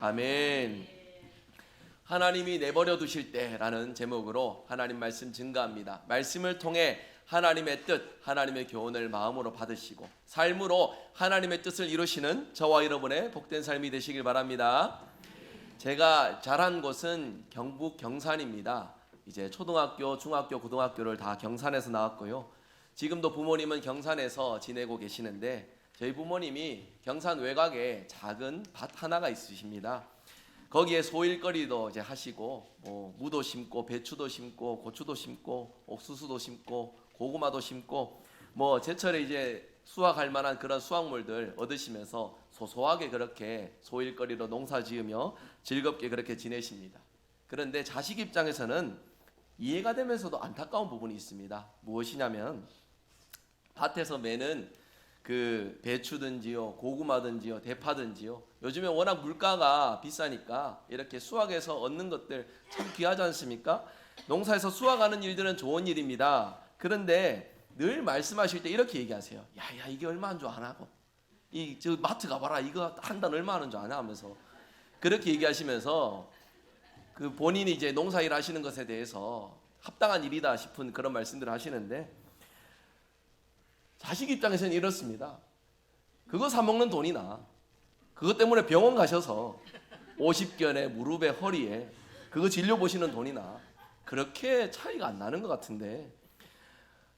아멘. 하나님이 내버려 두실 때라는 제목으로 하나님 말씀 증가합니다. 말씀을 통해 하나님의 뜻, 하나님의 교훈을 마음으로 받으시고 삶으로 하나님의 뜻을 이루시는 저와 여러분의 복된 삶이 되시길 바랍니다. 제가 자란 곳은 경북 경산입니다. 이제 초등학교, 중학교, 고등학교를 다 경산에서 나왔고요. 지금도 부모님은 경산에서 지내고 계시는데 저희 부모님이 경산 외곽에 작은 밭 하나가 있으십니다. 거기에 소일거리도 이제 하시고 무도 심고 배추도 심고 고추도 심고 옥수수도 심고 고구마도 심고 제철에 이제 수확할 만한 그런 수확물들 얻으시면서 소소하게 그렇게 소일거리로 농사 지으며 즐겁게 그렇게 지내십니다. 그런데 자식 입장에서는 이해가 되면서도 안타까운 부분이 있습니다. 무엇이냐면 밭에서 매는 그 배추든지요, 고구마든지요, 대파든지요. 요즘에 워낙 물가가 비싸니까 이렇게 수확해서 얻는 것들 참 귀하지 않습니까? 농사에서 수확하는 일들은 좋은 일입니다. 그런데 늘 말씀하실 때 이렇게 얘기하세요. 야, 이게 얼마인 줄 아나고? 저 마트 가봐라. 이거 한 단 얼마 하는 줄 아냐? 하면서 그렇게 얘기하시면서 그 본인이 이제 농사일 하시는 것에 대해서 합당한 일이다 싶은 그런 말씀들을 하시는데 자식 입장에서는 이렇습니다. 그거 사 먹는 돈이나 그것 때문에 병원 가셔서 50견에 무릎에 허리에 그거 진료 보시는 돈이나 그렇게 차이가 안 나는 것 같은데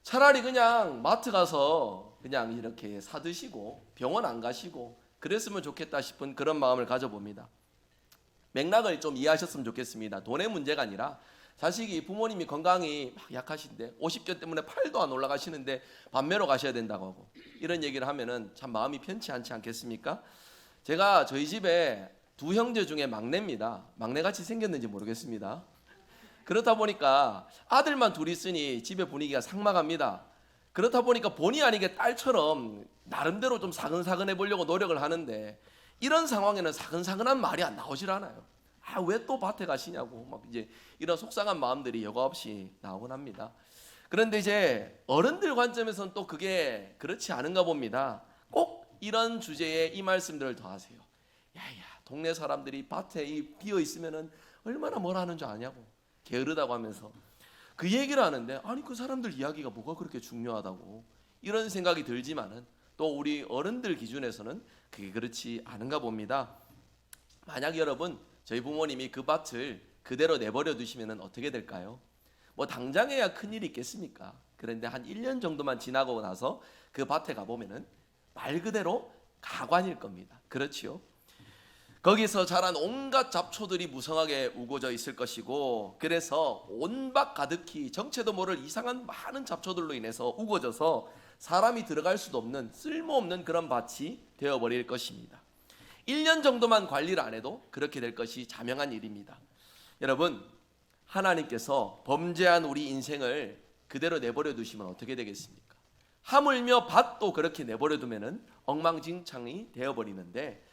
차라리 그냥 마트 가서 그냥 이렇게 사 드시고 병원 안 가시고 그랬으면 좋겠다 싶은 그런 마음을 가져봅니다. 맥락을 좀 이해하셨으면 좋겠습니다. 돈의 문제가 아니라 자식이 부모님이 건강이 막 약하신데 50견 때문에 팔도 안 올라가시는데 밤매러 가셔야 된다고 하고 이런 얘기를 하면은 참 마음이 편치 않지 않겠습니까? 제가 저희 집에 두 형제 중에 막내입니다. 막내같이 생겼는지 모르겠습니다. 그렇다 보니까 아들만 둘이 있으니 집의 분위기가 삭막합니다. 그렇다 보니까 본의 아니게 딸처럼 나름대로 좀 사근사근해 보려고 노력을 하는데 이런 상황에는 사근사근한 말이 안 나오질 않아요. 왜 또 밭에 가시냐고 막 이제 이런 속상한 마음들이 여과 없이 나오곤 합니다. 그런데 이제 어른들 관점에서는 또 그게 그렇지 않은가 봅니다. 꼭 이런 주제에 이 말씀들을 더 하세요. 야야, 동네 사람들이 밭에 비어 있으면은 얼마나 뭐라 하는 줄 아냐고 게으르다고 하면서 그 얘기를 하는데 아니 그 사람들 이야기가 뭐가 그렇게 중요하다고 이런 생각이 들지만은 또 우리 어른들 기준에서는 그게 그렇지 않은가 봅니다. 만약 여러분 저희 부모님이 그 밭을 그대로 내버려 두시면 어떻게 될까요? 당장에야 큰일이 있겠습니까? 그런데 한 1년 정도만 지나고 나서 그 밭에 가보면은 말 그대로 가관일 겁니다. 그렇지요? 거기서 자란 온갖 잡초들이 무성하게 우거져 있을 것이고 그래서 온 밭 가득히 정체도 모를 이상한 많은 잡초들로 인해서 우거져서 사람이 들어갈 수도 없는 쓸모없는 그런 밭이 되어버릴 것입니다. 1년 정도만 관리를 안 해도 그렇게 될 것이 자명한 일입니다. 여러분, 하나님께서 범죄한 우리 인생을 그대로 내버려 두시면 어떻게 되겠습니까? 하물며 밭도 그렇게 내버려 두면은 엉망진창이 되어버리는데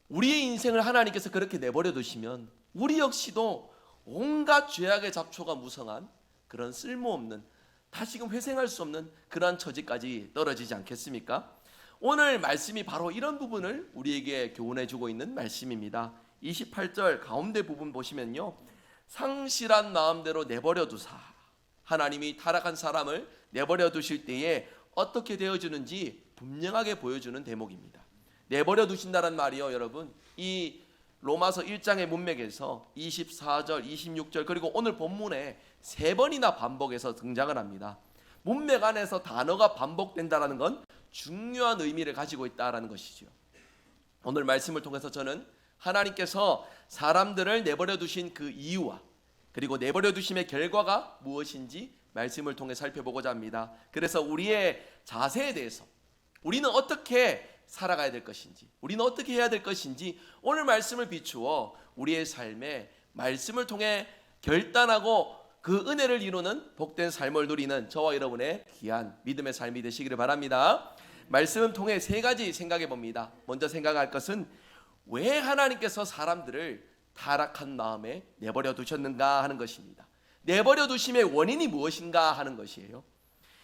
우리의 인생을 하나님께서 그렇게 내버려 두시면 우리 역시도 온갖 죄악의 잡초가 무성한 그런 쓸모없는 다시금 회생할 수 없는 그러한 처지까지 떨어지지 않겠습니까? 오늘 말씀이 바로 이런 부분을 우리에게 교훈해 주고 있는 말씀입니다. 28절 가운데 부분 보시면요. 상실한 마음대로 내버려 두사. 하나님이 타락한 사람을 내버려 두실 때에 어떻게 되어주는지 분명하게 보여주는 대목입니다. 내버려 두신다는 말이요, 여러분. 이 로마서 1장의 문맥에서 24절, 26절 그리고 오늘 본문에 3번이나 반복해서 등장을 합니다. 문맥 안에서 단어가 반복된다는 건 중요한 의미를 가지고 있다는 것이죠. 오늘 말씀을 통해서 저는 하나님께서 사람들을 내버려 두신 그 이유와 그리고 내버려 두심의 결과가 무엇인지 말씀을 통해 살펴보고자 합니다. 그래서 우리의 자세에 대해서 우리는 어떻게 살아가야 될 것인지 우리는 어떻게 해야 될 것인지 오늘 말씀을 비추어 우리의 삶에 말씀을 통해 결단하고 그 은혜를 이루는 복된 삶을 누리는 저와 여러분의 귀한 믿음의 삶이 되시기를 바랍니다. 말씀을 통해 3가지 생각해 봅니다. 먼저 생각할 것은 왜 하나님께서 사람들을 타락한 마음에 내버려 두셨는가 하는 것입니다. 내버려 두심의 원인이 무엇인가 하는 것이에요.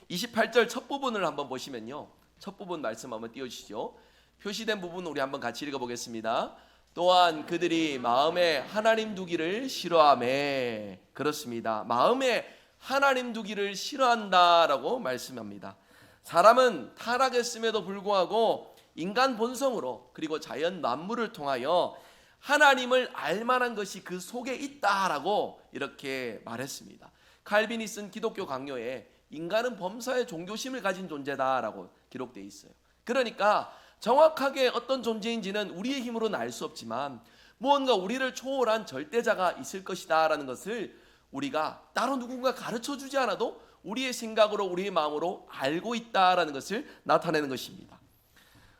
28절 첫 부분을 한번 보시면요. 첫 부분 말씀 한번 띄워주시죠. 표시된 부분 우리 한번 같이 읽어보겠습니다. 또한 그들이 마음에 하나님 두기를 싫어하매. 그렇습니다. 마음에 하나님 두기를 싫어한다라고 말씀합니다. 사람은 타락했음에도 불구하고 인간 본성으로 그리고 자연 만물을 통하여 하나님을 알만한 것이 그 속에 있다라고 이렇게 말했습니다. 칼빈이 쓴 기독교 강요에 인간은 범사의 종교심을 가진 존재다라고 기록되어 있어요. 그러니까 정확하게 어떤 존재인지는 우리의 힘으로는 알 수 없지만 무언가 우리를 초월한 절대자가 있을 것이다라는 것을 우리가 따로 누군가 가르쳐 주지 않아도 우리의 생각으로 우리의 마음으로 알고 있다라는 것을 나타내는 것입니다.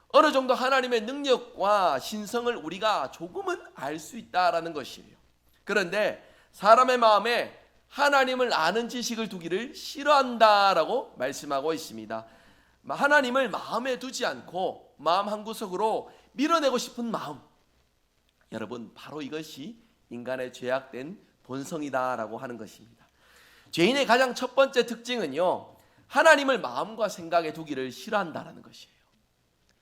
어느 정도 하나님의 능력과 신성을 우리가 조금은 알 수 있다라는 것이에요. 그런데 사람의 마음에 하나님을 아는 지식을 두기를 싫어한다라고 말씀하고 있습니다. 하나님을 마음에 두지 않고 마음 한구석으로 밀어내고 싶은 마음, 여러분 바로 이것이 인간의 죄악된 본성이다라고 하는 것입니다. 죄인의 가장 첫 번째 특징은요, 하나님을 마음과 생각에 두기를 싫어한다라는 것이에요.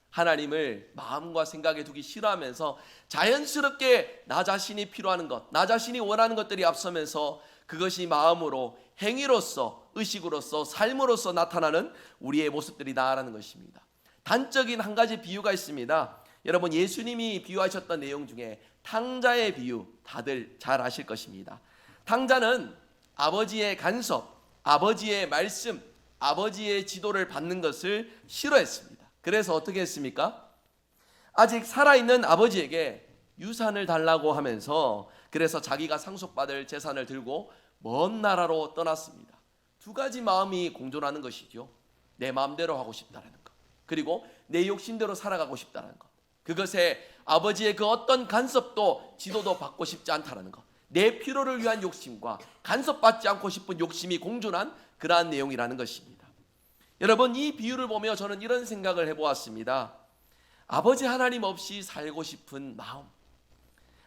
하나님을 마음과 생각에 두기 싫어하면서 자연스럽게 나 자신이 필요한 것, 나 자신이 원하는 것들이 앞서면서 그것이 마음으로, 행위로서, 의식으로서, 삶으로서 나타나는 우리의 모습들이다라는 것입니다. 단적인 한 가지 비유가 있습니다. 여러분, 예수님이 비유하셨던 내용 중에 탕자의 비유 다들 잘 아실 것입니다. 탕자는 아버지의 간섭, 아버지의 말씀, 아버지의 지도를 받는 것을 싫어했습니다. 그래서 어떻게 했습니까? 아직 살아있는 아버지에게 유산을 달라고 하면서 그래서 자기가 상속받을 재산을 들고 먼 나라로 떠났습니다. 두 가지 마음이 공존하는 것이죠. 내 마음대로 하고 싶다는 것, 그리고 내 욕심대로 살아가고 싶다는 것. 그것에 아버지의 그 어떤 간섭도 지도도 받고 싶지 않다는 것, 내 필요를 위한 욕심과 간섭받지 않고 싶은 욕심이 공존한 그러한 내용이라는 것입니다. 여러분, 이 비유를 보며 저는 이런 생각을 해보았습니다. 아버지 하나님 없이 살고 싶은 마음,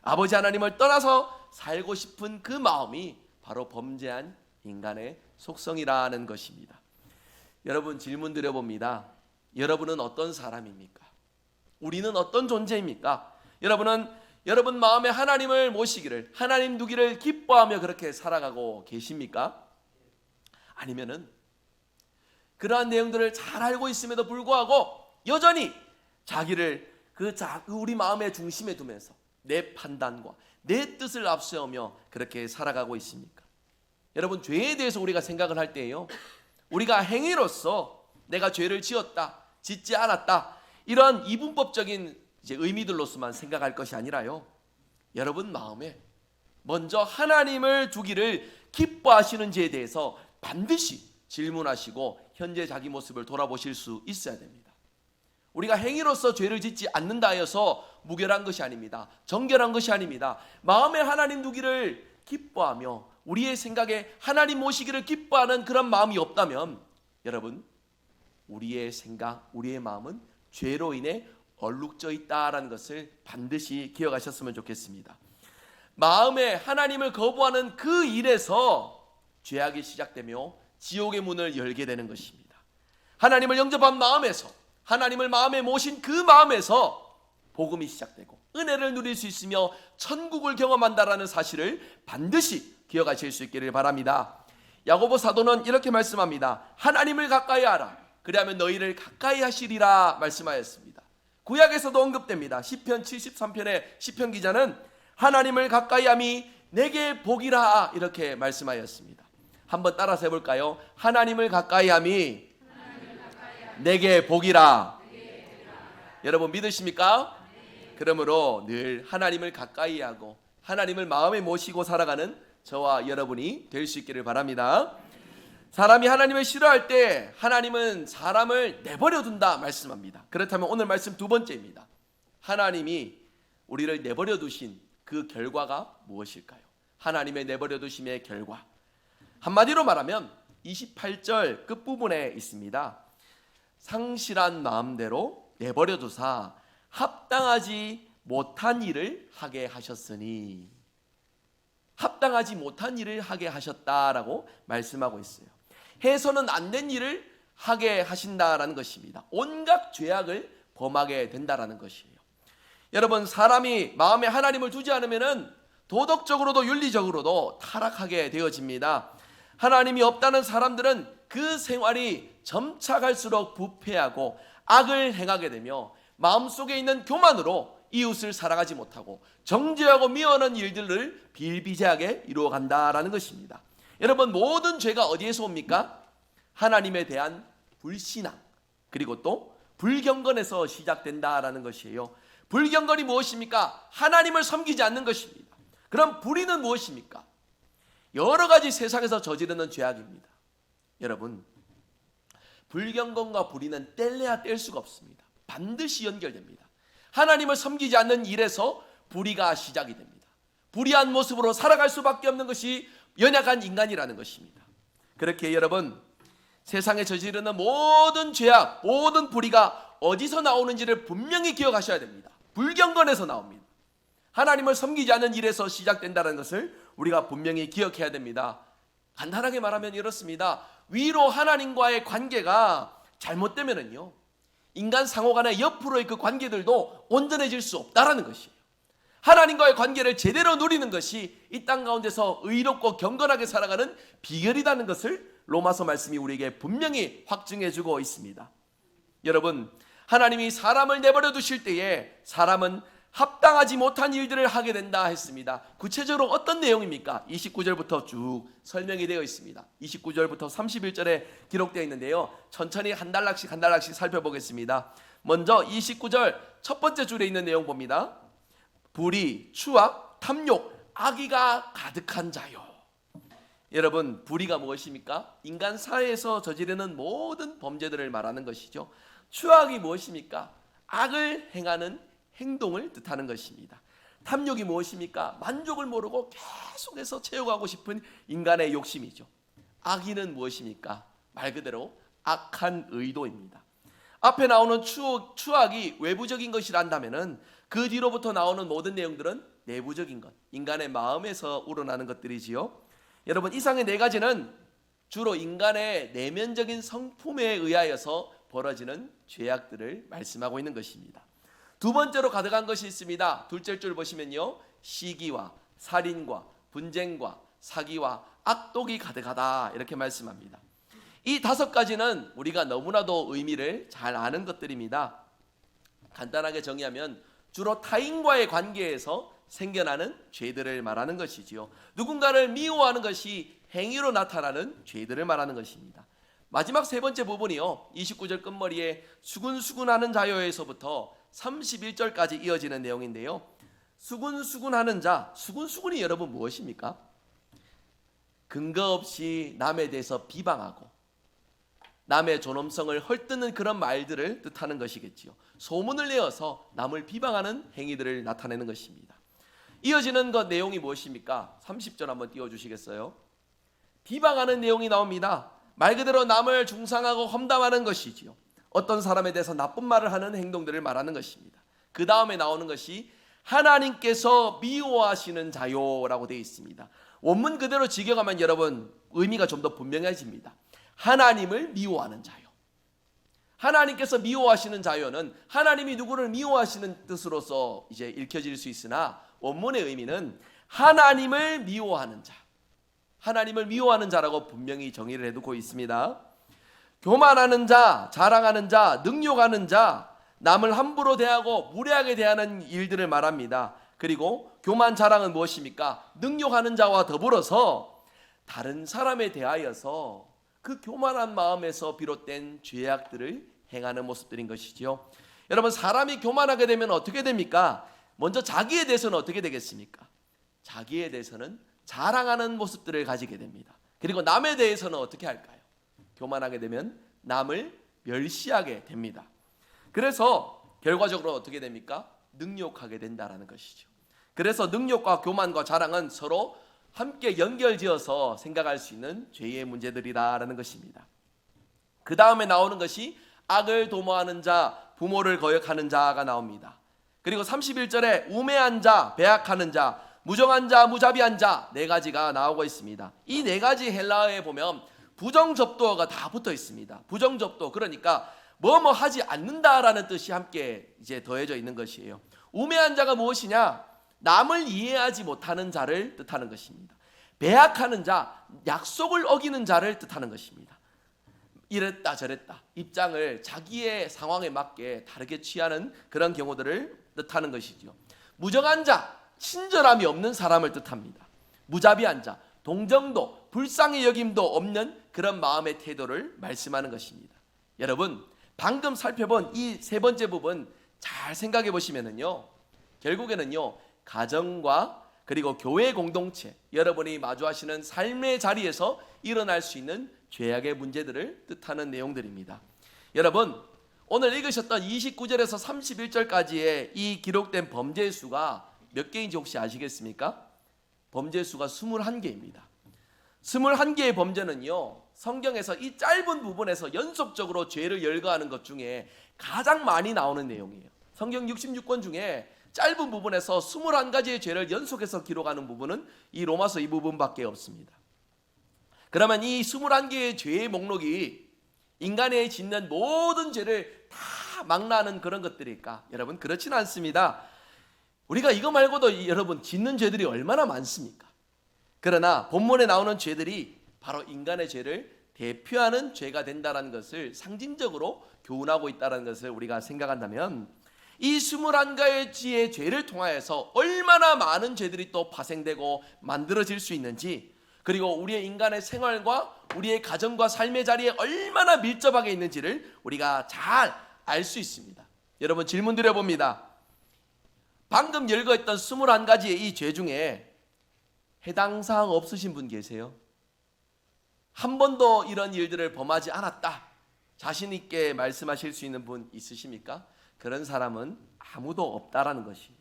아버지 하나님을 떠나서 살고 싶은 그 마음이 바로 범죄한 인간의 속성이라는 것입니다. 여러분, 질문 드려봅니다. 여러분은 어떤 사람입니까? 우리는 어떤 존재입니까? 여러분 마음에 하나님을 모시기를, 하나님 두기를 기뻐하며 그렇게 살아가고 계십니까? 아니면은 그러한 내용들을 잘 알고 있음에도 불구하고 여전히 자기를 우리 마음의 중심에 두면서 내 판단과 내 뜻을 앞세우며 그렇게 살아가고 있습니까? 여러분, 죄에 대해서 우리가 생각을 할 때에요, 우리가 행위로서 내가 죄를 지었다, 짓지 않았다, 이런 이분법적인 의미들로서만 생각할 것이 아니라요, 여러분 마음에 먼저 하나님을 두기를 기뻐하시는지에 대해서 반드시 질문하시고 현재 자기 모습을 돌아보실 수 있어야 됩니다. 우리가 행위로서 죄를 짓지 않는다 해서 무결한 것이 아닙니다. 정결한 것이 아닙니다. 마음에 하나님 두기를 기뻐하며 우리의 생각에 하나님 모시기를 기뻐하는 그런 마음이 없다면 여러분, 우리의 생각, 우리의 마음은 죄로 인해 얼룩져 있다라는 것을 반드시 기억하셨으면 좋겠습니다. 마음에 하나님을 거부하는 그 일에서 죄악이 시작되며 지옥의 문을 열게 되는 것입니다. 하나님을 영접한 마음에서, 하나님을 마음에 모신 그 마음에서 복음이 시작되고 은혜를 누릴 수 있으며 천국을 경험한다라는 사실을 반드시 기억하실 수 있기를 바랍니다. 야고보 사도는 이렇게 말씀합니다. 하나님을 가까이 하라, 그리하면 너희를 가까이 하시리라 말씀하였습니다. 구약에서도 언급됩니다. 시편 73편의 시편 기자는 하나님을 가까이 함이 내게 복이라 이렇게 말씀하였습니다. 한번 따라서 해볼까요? 하나님을 가까이 함이 내게 복이라. 여러분 믿으십니까? 그러므로 늘 하나님을 가까이 하고 하나님을 마음에 모시고 살아가는 저와 여러분이 될 수 있기를 바랍니다. 사람이 하나님을 싫어할 때 하나님은 사람을 내버려 둔다 말씀합니다. 그렇다면 오늘 말씀 두 번째입니다. 하나님이 우리를 내버려 두신 그 결과가 무엇일까요? 하나님의 내버려 두심의 결과, 한마디로 말하면 28절 끝부분에 있습니다. 상실한 마음대로 내버려 두사 합당하지 못한 일을 하게 하셨으니, 합당하지 못한 일을 하게 하셨다라고 말씀하고 있어요. 해서는 안 된 일을 하게 하신다라는 것입니다. 온갖 죄악을 범하게 된다라는 것이에요. 여러분, 사람이 마음에 하나님을 두지 않으면은 도덕적으로도 윤리적으로도 타락하게 되어집니다. 하나님이 없다는 사람들은 그 생활이 점차 갈수록 부패하고 악을 행하게 되며 마음속에 있는 교만으로 이웃을 사랑하지 못하고 정죄하고 미워하는 일들을 비일비재하게 이루어간다라는 것입니다. 여러분, 모든 죄가 어디에서 옵니까? 하나님에 대한 불신앙, 그리고 또 불경건에서 시작된다라는 것이에요. 불경건이 무엇입니까? 하나님을 섬기지 않는 것입니다. 그럼 불의는 무엇입니까? 여러 가지 세상에서 저지르는 죄악입니다. 여러분, 불경건과 불의는 뗄래야 뗄 수가 없습니다. 반드시 연결됩니다. 하나님을 섬기지 않는 일에서 불의가 시작이 됩니다. 불의한 모습으로 살아갈 수밖에 없는 것이 연약한 인간이라는 것입니다. 그렇게 여러분, 세상에 저지르는 모든 죄악, 모든 불의가 어디서 나오는지를 분명히 기억하셔야 됩니다. 불경건에서 나옵니다. 하나님을 섬기지 않는 일에서 시작된다는 것을 우리가 분명히 기억해야 됩니다. 간단하게 말하면 이렇습니다. 위로 하나님과의 관계가 잘못되면은요, 인간 상호 간의 옆으로의 그 관계들도 온전해질 수 없다라는 것이에요. 하나님과의 관계를 제대로 누리는 것이 이 땅 가운데서 의롭고 경건하게 살아가는 비결이라는 것을 로마서 말씀이 우리에게 분명히 확증해 주고 있습니다. 여러분, 하나님이 사람을 내버려 두실 때에 사람은 합당하지 못한 일들을 하게 된다 했습니다. 구체적으로 어떤 내용입니까? 29절부터 쭉 설명이 되어 있습니다. 29절부터 31절에 기록되어 있는데요, 천천히 한 단락씩 살펴보겠습니다. 먼저 29절 첫 번째 줄에 있는 내용 봅니다. 불의, 추악, 탐욕, 악의가 가득한 자요. 여러분, 불의가 무엇입니까? 인간 사회에서 저지르는 모든 범죄들을 말하는 것이죠. 추악이 무엇입니까? 악을 행하는 행동을 뜻하는 것입니다. 탐욕이 무엇입니까? 만족을 모르고 계속해서 채워가고 싶은 인간의 욕심이죠. 악의는 무엇입니까? 말 그대로 악한 의도입니다. 앞에 나오는 추악이 외부적인 것이란다면은 그 뒤로부터 나오는 모든 내용들은 내부적인 것, 인간의 마음에서 우러나는 것들이지요. 여러분, 이상의 네 가지는 주로 인간의 내면적인 성품에 의하여서 벌어지는 죄악들을 말씀하고 있는 것입니다. 두 번째로 가득한 것이 있습니다. 둘째 줄 보시면요, 시기와 살인과 분쟁과 사기와 악독이 가득하다 이렇게 말씀합니다. 이 다섯 가지는 우리가 너무나도 의미를 잘 아는 것들입니다. 간단하게 정의하면 주로 타인과의 관계에서 생겨나는 죄들을 말하는 것이지요. 누군가를 미워하는 것이 행위로 나타나는 죄들을 말하는 것입니다. 마지막 세 번째 부분이요, 29절 끝머리에 수군수군하는 자요에서부터 31절까지 이어지는 내용인데요, 수군수군하는 자, 수군수군이 여러분 무엇입니까? 근거 없이 남에 대해서 비방하고 남의 존엄성을 헐뜯는 그런 말들을 뜻하는 것이겠지요. 소문을 내어서 남을 비방하는 행위들을 나타내는 것입니다. 이어지는 것 내용이 무엇입니까? 30절 한번 띄워주시겠어요? 비방하는 내용이 나옵니다. 말 그대로 남을 중상하고 험담하는 것이지요. 어떤 사람에 대해서 나쁜 말을 하는 행동들을 말하는 것입니다. 그 다음에 나오는 것이 하나님께서 미워하시는 자요라고 되어 있습니다. 원문 그대로 직역하면 여러분 의미가 좀 더 분명해집니다. 하나님을 미워하는 자요. 하나님께서 미워하시는 자요는 하나님이 누구를 미워하시는 뜻으로서 이제 읽혀질 수 있으나 원문의 의미는 하나님을 미워하는 자, 하나님을 미워하는 자라고 분명히 정의를 해두고 있습니다. 교만하는 자, 자랑하는 자, 능욕하는 자, 남을 함부로 대하고 무례하게 대하는 일들을 말합니다. 그리고 교만, 자랑은 무엇입니까? 능욕하는 자와 더불어서 다른 사람에 대하여서 그 교만한 마음에서 비롯된 죄악들을 행하는 모습들인 것이죠. 여러분, 사람이 교만하게 되면 어떻게 됩니까? 먼저 자기에 대해서는 어떻게 되겠습니까? 자기에 대해서는 자랑하는 모습들을 가지게 됩니다. 그리고 남에 대해서는 어떻게 할까요? 교만하게 되면 남을 멸시하게 됩니다. 그래서 결과적으로 어떻게 됩니까? 능욕하게 된다라는 것이죠. 그래서 능욕과 교만과 자랑은 서로 함께 연결지어서 생각할 수 있는 죄의 문제들이라는 것입니다. 그 다음에 나오는 것이 악을 도모하는 자, 부모를 거역하는 자가 나옵니다. 그리고 31절에 우매한 자, 배악하는 자, 무정한 자, 무자비한 자, 네 가지가 나오고 있습니다. 이 네 가지 헬라어에 보면 부정접두어가 다 붙어 있습니다. 부정접두어, 그러니까 뭐뭐 하지 않는다라는 뜻이 함께 이제 더해져 있는 것이에요. 우매한 자가 무엇이냐? 남을 이해하지 못하는 자를 뜻하는 것입니다. 배약하는 자, 약속을 어기는 자를 뜻하는 것입니다. 이랬다 저랬다 입장을 자기의 상황에 맞게 다르게 취하는 그런 경우들을 뜻하는 것이죠. 무정한 자, 친절함이 없는 사람을 뜻합니다. 무자비한 자, 동정도, 불쌍히 여김도 없는 그런 마음의 태도를 말씀하는 것입니다. 여러분, 방금 살펴본 이 세 번째 부분 잘 생각해 보시면은요, 결국에는요, 가정과 그리고 교회 공동체, 여러분이 마주하시는 삶의 자리에서 일어날 수 있는 죄악의 문제들을 뜻하는 내용들입니다. 여러분, 오늘 읽으셨던 29절에서 31절까지의 이 기록된 범죄의 수가 몇 개인지 혹시 아시겠습니까? 범죄의 수가 21개입니다. 21개의 범죄는요, 성경에서 이 짧은 부분에서 연속적으로 죄를 열거하는 것 중에 가장 많이 나오는 내용이에요. 성경 66권 중에 짧은 부분에서 21가지의 죄를 연속해서 기록하는 부분은 이 로마서 이 부분밖에 없습니다. 그러면 이 21개의 죄의 목록이 인간의 짓는 모든 죄를 다 망라하는 그런 것들일까? 여러분, 그렇지는 않습니다. 우리가 이거 말고도 여러분 짓는 죄들이 얼마나 많습니까? 그러나 본문에 나오는 죄들이 바로 인간의 죄를 대표하는 죄가 된다는 것을 상징적으로 교훈하고 있다는 것을 우리가 생각한다면, 이 21가지의 죄를 통하여서 얼마나 많은 죄들이 또 파생되고 만들어질 수 있는지, 그리고 우리의 인간의 생활과 우리의 가정과 삶의 자리에 얼마나 밀접하게 있는지를 우리가 잘 알 수 있습니다. 여러분, 질문 드려봅니다. 방금 열거했던 21가지의 이 죄 중에 해당 사항 없으신 분 계세요? 한 번도 이런 일들을 범하지 않았다, 자신 있게 말씀하실 수 있는 분 있으십니까? 그런 사람은 아무도 없다라는 것이에요.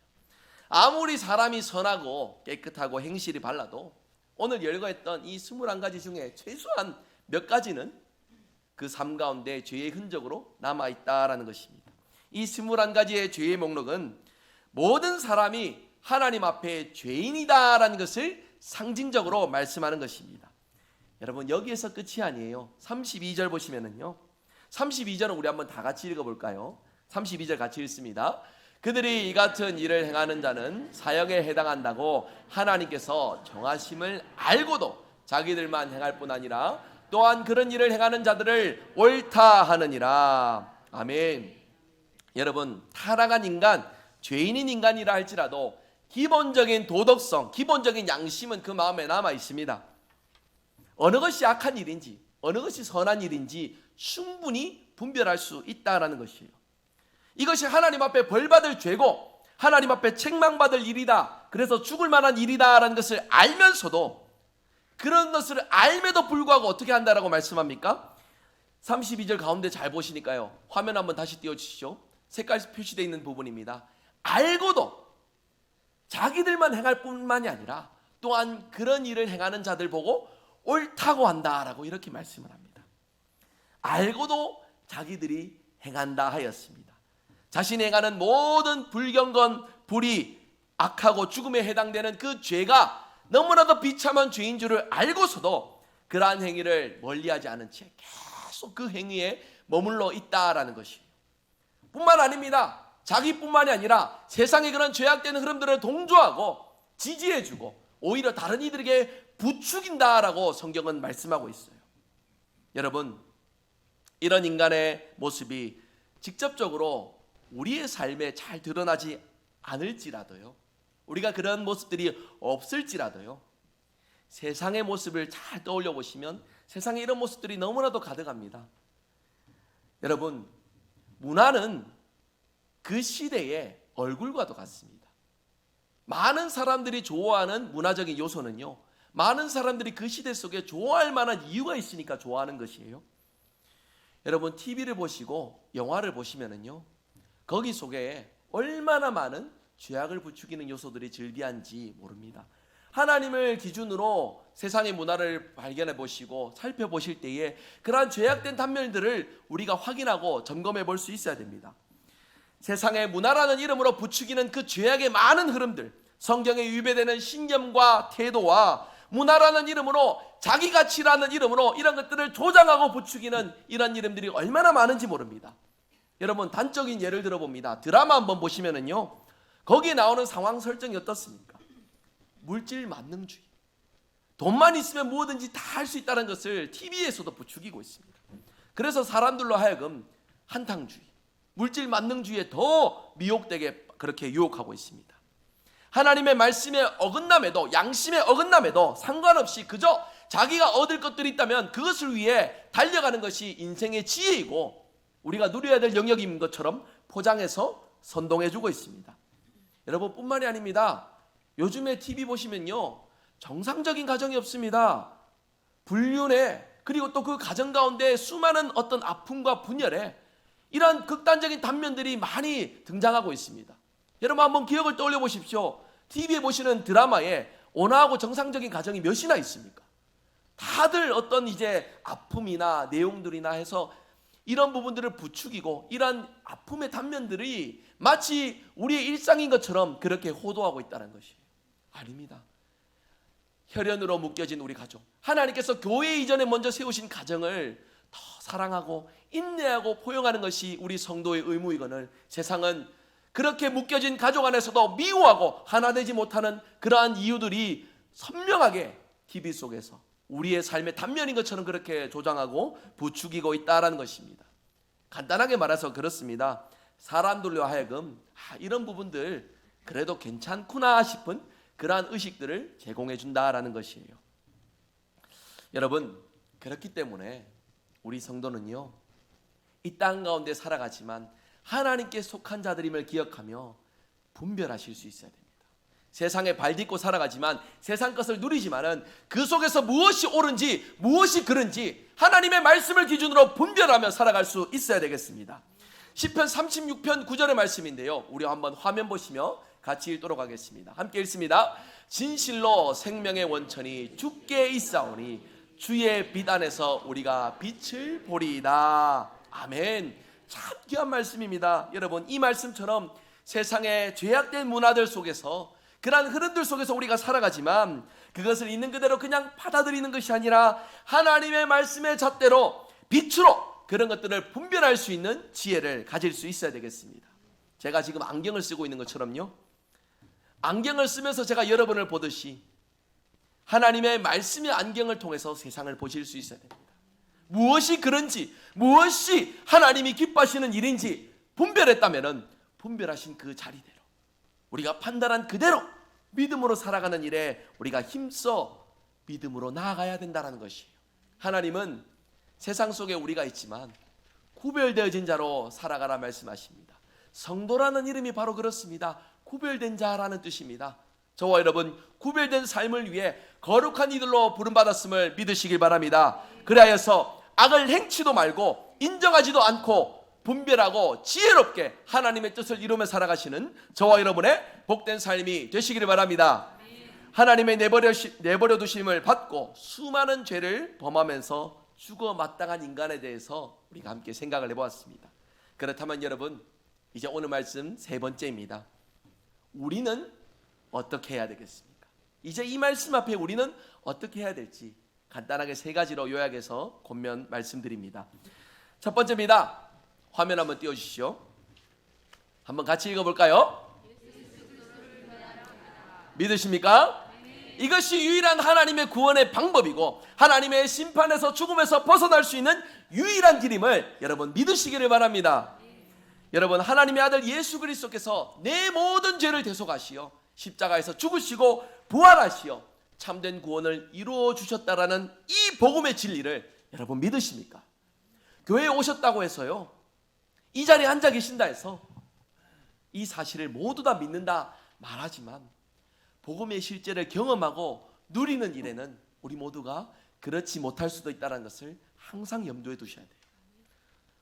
아무리 사람이 선하고 깨끗하고 행실이 발라도 오늘 열거했던 이 21가지 중에 최소한 몇 가지는 그 삶 가운데 죄의 흔적으로 남아있다라는 것입니다. 이 21가지의 죄의 목록은 모든 사람이 하나님 앞에 죄인이다라는 것을 상징적으로 말씀하는 것입니다. 여러분, 여기에서 끝이 아니에요. 32절 보시면은요, 32절은 우리 한번 다 같이 읽어볼까요? 32절 같이 읽습니다. 그들이 이 같은 일을 행하는 자는 사형에 해당한다고 하나님께서 정하심을 알고도 자기들만 행할 뿐 아니라 또한 그런 일을 행하는 자들을 옳다 하느니라. 아멘. 여러분, 타락한 인간, 죄인인 인간이라 할지라도 기본적인 도덕성, 기본적인 양심은 그 마음에 남아 있습니다. 어느 것이 악한 일인지, 어느 것이 선한 일인지 충분히 분별할 수 있다라는 것이에요. 이것이 하나님 앞에 벌받을 죄고 하나님 앞에 책망받을 일이다, 그래서 죽을 만한 일이다라는 것을 알면서도, 그런 것을 알매도 불구하고 어떻게 한다라고 말씀합니까? 32절 가운데 잘 보시니까요, 화면 한번 다시 띄워주시죠. 색깔 표시되어 있는 부분입니다. 알고도 자기들만 행할 뿐만이 아니라 또한 그런 일을 행하는 자들 보고 옳다고 한다라고 이렇게 말씀을 합니다. 알고도 자기들이 행한다 하였습니다. 자신이 행하는 모든 불경건, 불의, 악하고 죽음에 해당되는 그 죄가 너무나도 비참한 죄인 줄을 알고서도 그러한 행위를 멀리하지 않은 채 계속 그 행위에 머물러 있다라는 것이에요. 뿐만 아닙니다. 자기뿐만이 아니라 세상의 그런 죄악되는 흐름들을 동조하고 지지해주고 오히려 다른 이들에게 부추긴다라고 성경은 말씀하고 있어요. 여러분, 이런 인간의 모습이 직접적으로 우리의 삶에 잘 드러나지 않을지라도요, 우리가 그런 모습들이 없을지라도요, 세상의 모습을 잘 떠올려 보시면 세상에 이런 모습들이 너무나도 가득합니다. 여러분, 문화는 그 시대의 얼굴과도 같습니다. 많은 사람들이 좋아하는 문화적인 요소는요, 많은 사람들이 그 시대 속에 좋아할 만한 이유가 있으니까 좋아하는 것이에요. 여러분, TV를 보시고 영화를 보시면은요, 거기 속에 얼마나 많은 죄악을 부추기는 요소들이 즐비한지 모릅니다. 하나님을 기준으로 세상의 문화를 발견해 보시고 살펴보실 때에 그러한 죄악된 단면들을 우리가 확인하고 점검해 볼 수 있어야 됩니다. 세상의 문화라는 이름으로 부추기는 그 죄악의 많은 흐름들, 성경에 위배되는 신념과 태도와 문화라는 이름으로, 자기 가치라는 이름으로 이런 것들을 조장하고 부추기는 이런 이름들이 얼마나 많은지 모릅니다. 여러분, 단적인 예를 들어봅니다. 드라마 한번 보시면은요, 거기에 나오는 상황 설정이 어떻습니까? 물질 만능주의. 돈만 있으면 뭐든지 다 할 수 있다는 것을 TV에서도 부추기고 있습니다. 그래서 사람들로 하여금 한탕주의, 물질 만능주의에 더 미혹되게 그렇게 유혹하고 있습니다. 하나님의 말씀에 어긋남에도, 양심에 어긋남에도 상관없이 그저 자기가 얻을 것들이 있다면 그것을 위해 달려가는 것이 인생의 지혜이고 우리가 누려야 될 영역인 것처럼 포장해서 선동해주고 있습니다. 여러분 뿐만이 아닙니다. 요즘에 TV 보시면요, 정상적인 가정이 없습니다. 불륜에, 그리고 또 그 가정 가운데 수많은 어떤 아픔과 분열에 이러한 극단적인 단면들이 많이 등장하고 있습니다. 여러분 한번 기억을 떠올려 보십시오. TV에 보시는 드라마에 온화하고 정상적인 가정이 몇이나 있습니까? 다들 어떤 이제 아픔이나 내용들이나 해서 이런 부분들을 부추기고 이러한 아픔의 단면들이 마치 우리의 일상인 것처럼 그렇게 호도하고 있다는 것이에요. 아닙니다. 혈연으로 묶여진 우리 가족, 하나님께서 교회 이전에 먼저 세우신 가정을 더 사랑하고 인내하고 포용하는 것이 우리 성도의 의무이거늘 세상은 그렇게 묶여진 가족 안에서도 미워하고 하나 되지 못하는 그러한 이유들이 선명하게 TV 속에서 우리의 삶의 단면인 것처럼 그렇게 조장하고 부추기고 있다는 것입니다. 간단하게 말해서 그렇습니다. 사람들로 하여금 이런 부분들 그래도 괜찮구나 싶은 그러한 의식들을 제공해 준다라는 것이에요. 여러분, 그렇기 때문에 우리 성도는요, 이 땅 가운데 살아가지만 하나님께 속한 자들임을 기억하며 분별하실 수 있어야 됩니다. 세상에 발딛고 살아가지만 세상 것을 누리지만은 그 속에서 무엇이 옳은지 무엇이 그른지 하나님의 말씀을 기준으로 분별하며 살아갈 수 있어야 되겠습니다. 시편 36편 9절의 말씀인데요, 우리 한번 화면 보시며 같이 읽도록 하겠습니다. 함께 읽습니다. 진실로 생명의 원천이 주께 있사오니 주의 빛 안에서 우리가 빛을 보리이다. 아멘. 참 귀한 말씀입니다. 여러분, 이 말씀처럼 세상의 죄악된 문화들 속에서 그러한 흐름들 속에서 우리가 살아가지만 그것을 있는 그대로 그냥 받아들이는 것이 아니라 하나님의 말씀의 잣대로 빛으로 그런 것들을 분별할 수 있는 지혜를 가질 수 있어야 되겠습니다. 제가 지금 안경을 쓰고 있는 것처럼요, 안경을 쓰면서 제가 여러분을 보듯이 하나님의 말씀의 안경을 통해서 세상을 보실 수 있어야 됩니다. 무엇이 그런지, 무엇이 하나님이 기뻐하시는 일인지 분별했다면 분별하신 그 자리대로 우리가 판단한 그대로 믿음으로 살아가는 일에 우리가 힘써 믿음으로 나아가야 된다는 것이에요. 하나님은 세상 속에 우리가 있지만 구별되어진 자로 살아가라 말씀하십니다. 성도라는 이름이 바로 그렇습니다. 구별된 자라는 뜻입니다. 저와 여러분, 구별된 삶을 위해 거룩한 이들로 부름받았음을 믿으시길 바랍니다. 그리하여서 악을 행치도 말고 인정하지도 않고 분별하고 지혜롭게 하나님의 뜻을 이루며 살아가시는 저와 여러분의 복된 삶이 되시기를 바랍니다. 하나님의 내버려 두심을 받고 수많은 죄를 범하면서 죽어 마땅한 인간에 대해서 우리가 함께 생각을 해보았습니다. 그렇다면 여러분, 이제 오늘 말씀 세 번째입니다. 우리는 어떻게 해야 되겠습니까? 이제 이 말씀 앞에 우리는 어떻게 해야 될지 간단하게 세 가지로 요약해서 권면 말씀드립니다. 첫 번째입니다. 화면 한번 띄워주시죠. 한번 같이 읽어볼까요? 믿으십니까? 이것이 유일한 하나님의 구원의 방법이고 하나님의 심판에서 죽음에서 벗어날 수 있는 유일한 길임을 여러분 믿으시기를 바랍니다. 여러분, 하나님의 아들 예수 그리스도께서 내 모든 죄를 대속하시어 십자가에서 죽으시고 부활하시어 참된 구원을 이루어 주셨다라는 이 복음의 진리를 여러분 믿으십니까? 교회에 오셨다고 해서요, 이 자리에 앉아 계신다 해서 이 사실을 모두 다 믿는다 말하지만 복음의 실제를 경험하고 누리는 일에는 우리 모두가 그렇지 못할 수도 있다는 것을 항상 염두에 두셔야 돼요.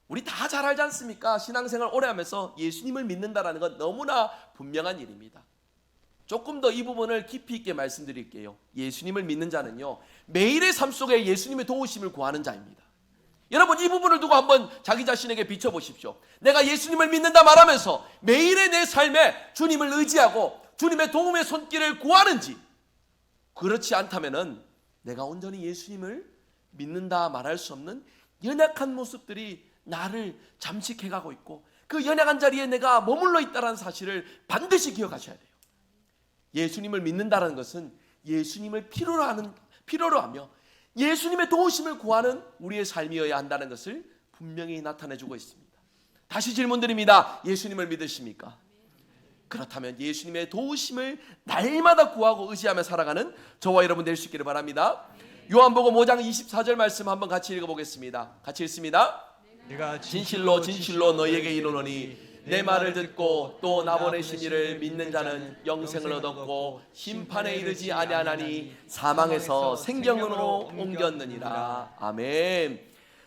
우리 다 잘 알지 않습니까? 신앙생활 오래 하면서 예수님을 믿는다는 건 너무나 분명한 일입니다. 조금 더 이 부분을 깊이 있게 말씀드릴게요. 예수님을 믿는 자는요, 매일의 삶 속에 예수님의 도우심을 구하는 자입니다. 여러분, 이 부분을 두고 한번 자기 자신에게 비춰보십시오. 내가 예수님을 믿는다 말하면서 매일의 내 삶에 주님을 의지하고 주님의 도움의 손길을 구하는지, 그렇지 않다면 내가 온전히 예수님을 믿는다 말할 수 없는 연약한 모습들이 나를 잠식해가고 있고 그 연약한 자리에 내가 머물러 있다는 사실을 반드시 기억하셔야 돼요. 예수님을 믿는다는 것은 예수님을 필요로 하며 예수님의 도우심을 구하는 우리의 삶이어야 한다는 것을 분명히 나타내주고 있습니다. 다시 질문드립니다. 예수님을 믿으십니까? 그렇다면 예수님의 도우심을 날마다 구하고 의지하며 살아가는 저와 여러분 될 수 있기를 바랍니다. 요한복음 5장 24절 말씀 한번 같이 읽어보겠습니다. 같이 읽습니다. 진실로 진실로 너희에게 이르노니 내 말을 듣고 또 나 보내신 이를 믿는 자는 영생을 얻었고 심판에 이르지 아니하나니 사망에서 생명으로 옮겼느니라. 아멘.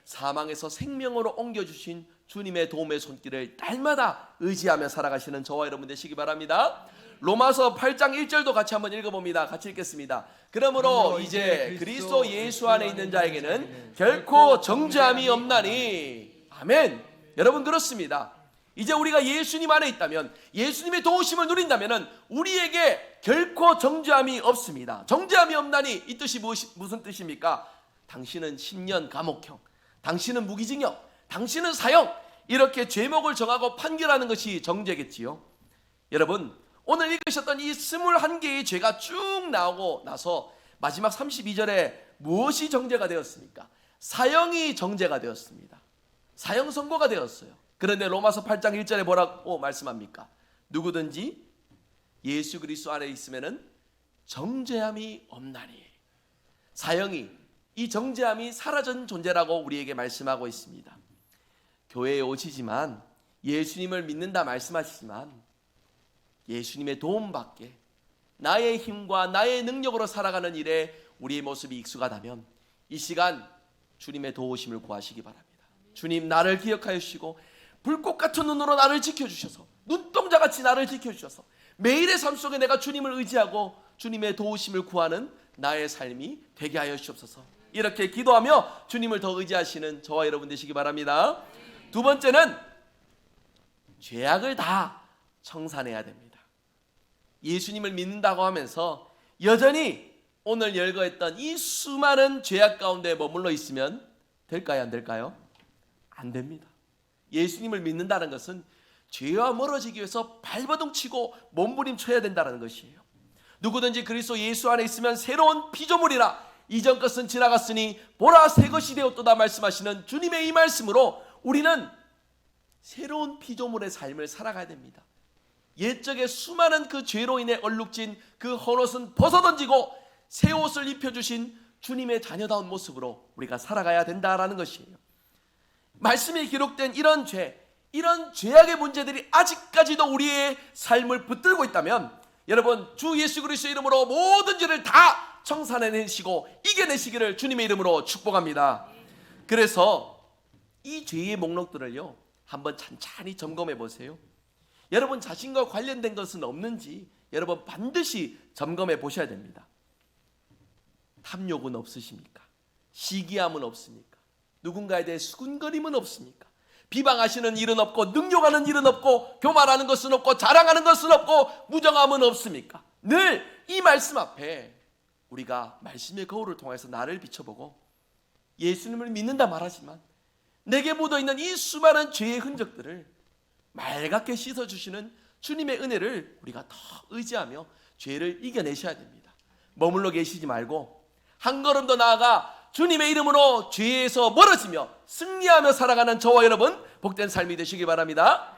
사망에서 생명으로 옮겨주신 주님의 도움의 손길을 날마다 의지하며 살아가시는 저와 여러분 되시기 바랍니다. 로마서 8장 1절도 같이 한번 읽어봅니다. 같이 읽겠습니다. 그러므로 이제 그리스도 예수 안에 있는 자에게는 결코 정죄함이 없나니. 아멘. 여러분 그렇습니다. 이제 우리가 예수님 안에 있다면, 예수님의 도우심을 누린다면 우리에게 결코 정죄함이 없습니다. 정죄함이 없나니 이 뜻이 무슨 뜻입니까? 당신은 10년 감옥형, 당신은 무기징역, 당신은 사형, 이렇게 죄목을 정하고 판결하는 것이 정죄겠지요. 여러분 오늘 읽으셨던 이 21개의 죄가 쭉 나오고 나서 마지막 32절에 무엇이 정죄가 되었습니까? 사형이 정죄가 되었습니다. 사형 선고가 되었어요. 그런데 로마서 8장 1절에 뭐라고 말씀합니까? 누구든지 예수 그리스도 안에 있으면은 정죄함이 없나니. 사형이, 이 정죄함이 사라진 존재라고 우리에게 말씀하고 있습니다. 교회에 오시지만 예수님을 믿는다 말씀하시지만 예수님의 도움밖에 나의 힘과 나의 능력으로 살아가는 일에 우리의 모습이 익숙하다면 이 시간 주님의 도우심을 구하시기 바랍니다. 주님 나를 기억하여 주시고 불꽃 같은 눈으로 나를 지켜주셔서 눈동자같이 나를 지켜주셔서 매일의 삶 속에 내가 주님을 의지하고 주님의 도우심을 구하는 나의 삶이 되게 하여 주옵소서. 이렇게 기도하며 주님을 더 의지하시는 저와 여러분 되시기 바랍니다. 두 번째는 죄악을 다 청산해야 됩니다. 예수님을 믿는다고 하면서 여전히 오늘 열거했던 이 수많은 죄악 가운데 머물러 있으면 될까요? 안 될까요? 안 됩니다. 예수님을 믿는다는 것은 죄와 멀어지기 위해서 발버둥 치고 몸부림쳐야 된다는 것이에요. 누구든지 그리스도 예수 안에 있으면 새로운 피조물이라 이전 것은 지나갔으니 보라 새 것이 되었도다 말씀하시는 주님의 이 말씀으로 우리는 새로운 피조물의 삶을 살아가야 됩니다. 옛적에 수많은 그 죄로 인해 얼룩진 그 헛옷은 벗어던지고 새 옷을 입혀주신 주님의 자녀다운 모습으로 우리가 살아가야 된다라는 것이에요. 말씀에 기록된 이런 죄, 이런 죄악의 문제들이 아직까지도 우리의 삶을 붙들고 있다면 여러분 주 예수 그리스도의 이름으로 모든 죄를 다 청산해내시고 이겨내시기를 주님의 이름으로 축복합니다. 그래서 이 죄의 목록들을요 한번 찬찬히 점검해 보세요. 여러분 자신과 관련된 것은 없는지 여러분 반드시 점검해 보셔야 됩니다. 탐욕은 없으십니까? 시기함은 없습니까? 누군가에 대해 수군거림은 없습니까? 비방하시는 일은 없고 능욕하는 일은 없고 교만하는 것은 없고 자랑하는 것은 없고 무정함은 없습니까? 늘 이 말씀 앞에 우리가 말씀의 거울을 통해서 나를 비춰보고 예수님을 믿는다 말하지만 내게 묻어있는 이 수많은 죄의 흔적들을 맑게 씻어주시는 주님의 은혜를 우리가 더 의지하며 죄를 이겨내셔야 됩니다. 머물러 계시지 말고 한 걸음 더 나아가 주님의 이름으로 죄에서 멀어지며 승리하며 살아가는 저와 여러분 복된 삶이 되시기 바랍니다.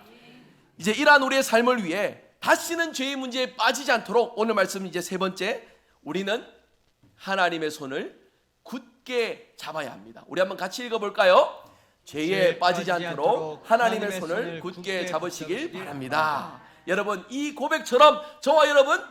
이제 이러한 우리의 삶을 위해 다시는 죄의 문제에 빠지지 않도록 오늘 말씀 이제 세 번째, 우리는 하나님의 손을 굳게 잡아야 합니다. 우리 한번 같이 읽어볼까요? 죄에 빠지지 않도록 하나님의 손을 굳게 잡으시길 바랍니다. 여러분 이 고백처럼 저와 여러분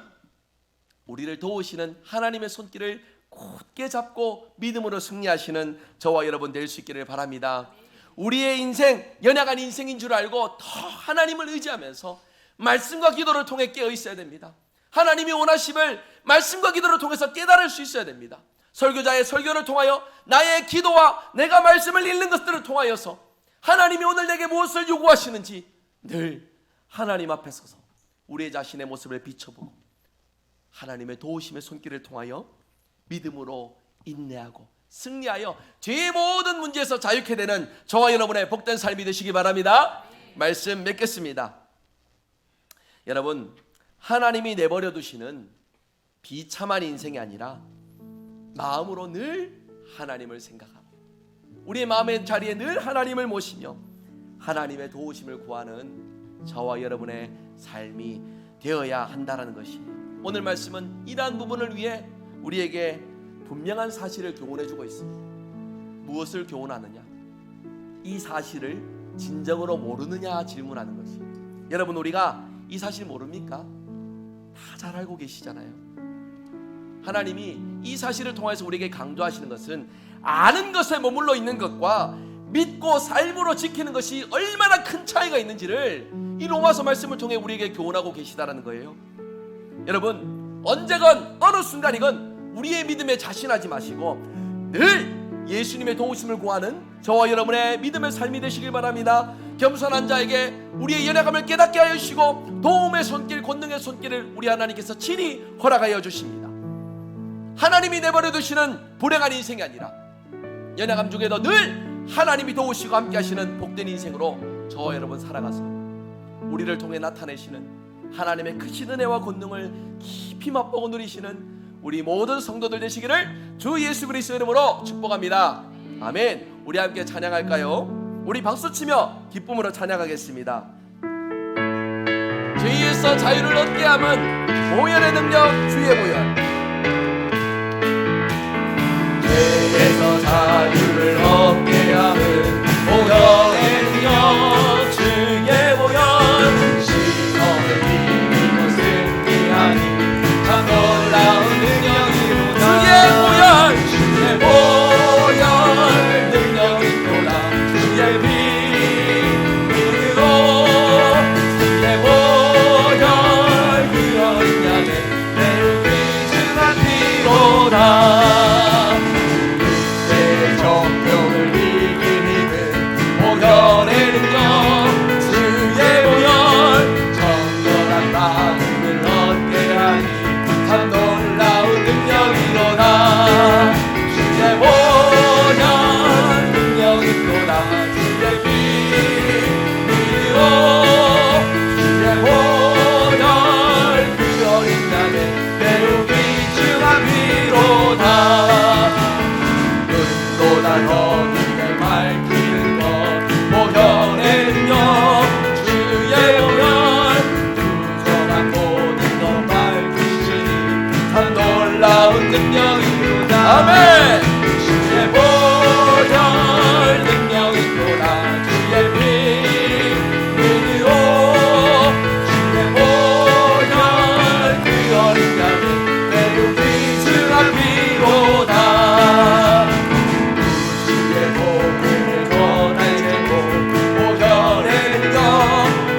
우리를 도우시는 하나님의 손길을 굳게 잡고 믿음으로 승리하시는 저와 여러분 될 수 있기를 바랍니다. 우리의 인생 연약한 인생인 줄 알고 더 하나님을 의지하면서 말씀과 기도를 통해 깨어 있어야 됩니다. 하나님이 원하심을 말씀과 기도를 통해서 깨달을 수 있어야 됩니다. 설교자의 설교를 통하여 나의 기도와 내가 말씀을 읽는 것들을 통하여서 하나님이 오늘 내게 무엇을 요구하시는지 늘 하나님 앞에 서서 우리의 자신의 모습을 비춰보고 하나님의 도우심의 손길을 통하여 믿음으로 인내하고 승리하여 죄의 모든 문제에서 자유케 되는 저와 여러분의 복된 삶이 되시기 바랍니다. 말씀 맺겠습니다. 여러분, 하나님이 내버려 두시는 비참한 인생이 아니라 마음으로 늘 하나님을 생각하고 우리의 마음의 자리에 늘 하나님을 모시며 하나님의 도우심을 구하는 저와 여러분의 삶이 되어야 한다는 것이에요. 오늘 말씀은 이러한 부분을 위해 우리에게 분명한 사실을 교훈해주고 있습니다. 무엇을 교훈하느냐? 이 사실을 진정으로 모르느냐 질문하는 것이에요. 여러분, 우리가 이 사실 모릅니까? 다 잘 알고 계시잖아요. 하나님이 이 사실을 통해서 우리에게 강조하시는 것은 아는 것에 머물러 있는 것과 믿고 삶으로 지키는 것이 얼마나 큰 차이가 있는지를 이 로마서 말씀을 통해 우리에게 교훈하고 계시다는 거예요. 여러분, 언제건 어느 순간이건 우리의 믿음에 자신하지 마시고 늘 예수님의 도우심을 구하는 저와 여러분의 믿음의 삶이 되시길 바랍니다. 겸손한 자에게 우리의 연약함을 깨닫게 하여 주시고 도움의 손길, 권능의 손길을 우리 하나님께서 친히 허락하여 주십니다. 하나님이 내버려 두시는 불행한 인생이 아니라 연약함 중에도 늘 하나님이 도우시고 함께 하시는 복된 인생으로 저와 여러분 살아가서 우리를 통해 나타내시는 하나님의 크신 은혜와 권능을 깊이 맛보고 누리시는 우리 모든 성도들 되시기를 주 예수 그리스도의 이름으로 축복합니다. 아멘. 우리 함께 찬양할까요? 우리 박수치며 기쁨으로 찬양하겠습니다. 죄에서 자유를 얻게 함은 보혈의 능력, 주의 보혈. 죄에서 자유를 얻게 함은 보혈의 능력, 주의 보혈. 시험을 이기고 승리하니 참 놀라운 능력이로다. 주의 보혈, 주의 보혈 능력이 있도다. 주의 피 믿으로 주의 보혈 그 어린 양의 매우 귀중한 피로다. 육체의 정욕을 이긴 힘은 보혈의 능력, 주의 보혈. 정결한 마음을 얻게 하니 참 놀라운 능력이로다. 주의 보혈 능력이 있도다. 주의 피 믿으로 주의 보혈 그 어린 양의 매우 귀중한 피로다. 눈보다 더 길게 밝히는 것 보혈의 능력, 주의 보혈. 부정한 모든 것 밝히시니 참 놀라운 능력이로다. 아멘. 주의 보혈 능력이 있도다. 주의 피 믿으로 주의 보혈 그 어린 양의 매우 귀중한 피로다. 주의 복음을 전하고 보혈의 능력,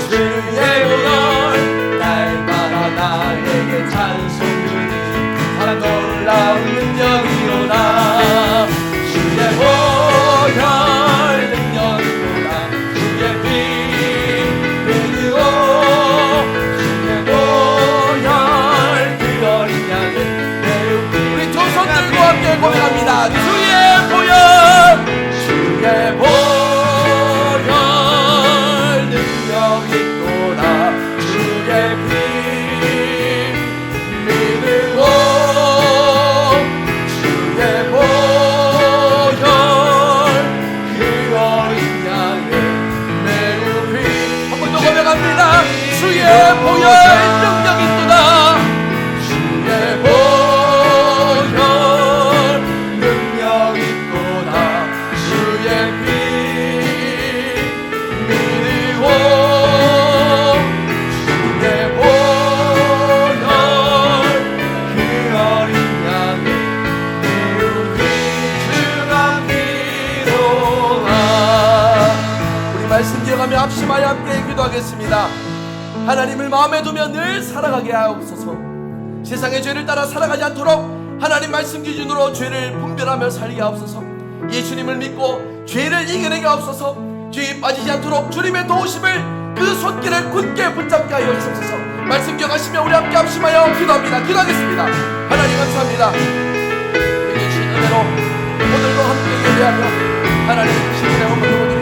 주의 보혈. 날마다 나에게 찬송 주니 참 놀라운 능력이로다. 주의 보혈 능력이로다. 주의 피 믿으로 주의 보혈 그 어린 양의 매우 귀. 우리 두 손 들고 함께 고백합니다. 주의 보혈, 주의 보혈 능력이 있도다. 주의 피 믿으로 주의 보혈 그 어린 양의 매우 피. 한 번 더 고백합니다. 주의 보혈 능력이 있도다. 주의 보혈 능력이 있도다. 주의 피 믿으로 주의 보혈 그 어린 양의 매우 귀중한 피로다. 우리 말씀 기억하며 합심하여 함께 기도하겠습니다. 하나님을 마음에 두며 늘 살아가게 하옵소서. 세상의 죄를 따라 살아가지 않도록 하나님 말씀 기준으로 죄를 분별하며 살게 하옵소서. 예수님을 믿고 죄를 이겨내게 하옵소서. 죄에 빠지지 않도록 주님의 도우심을 그 손길을 굳게 붙잡게 하여 주옵소서. 말씀 기억하시며 우리 함께 합심하여 기도합니다. 기도하겠습니다. 하나님 감사합니다. 주신 은혜로 오늘도 함께 예배하며 하나님 신의 은혜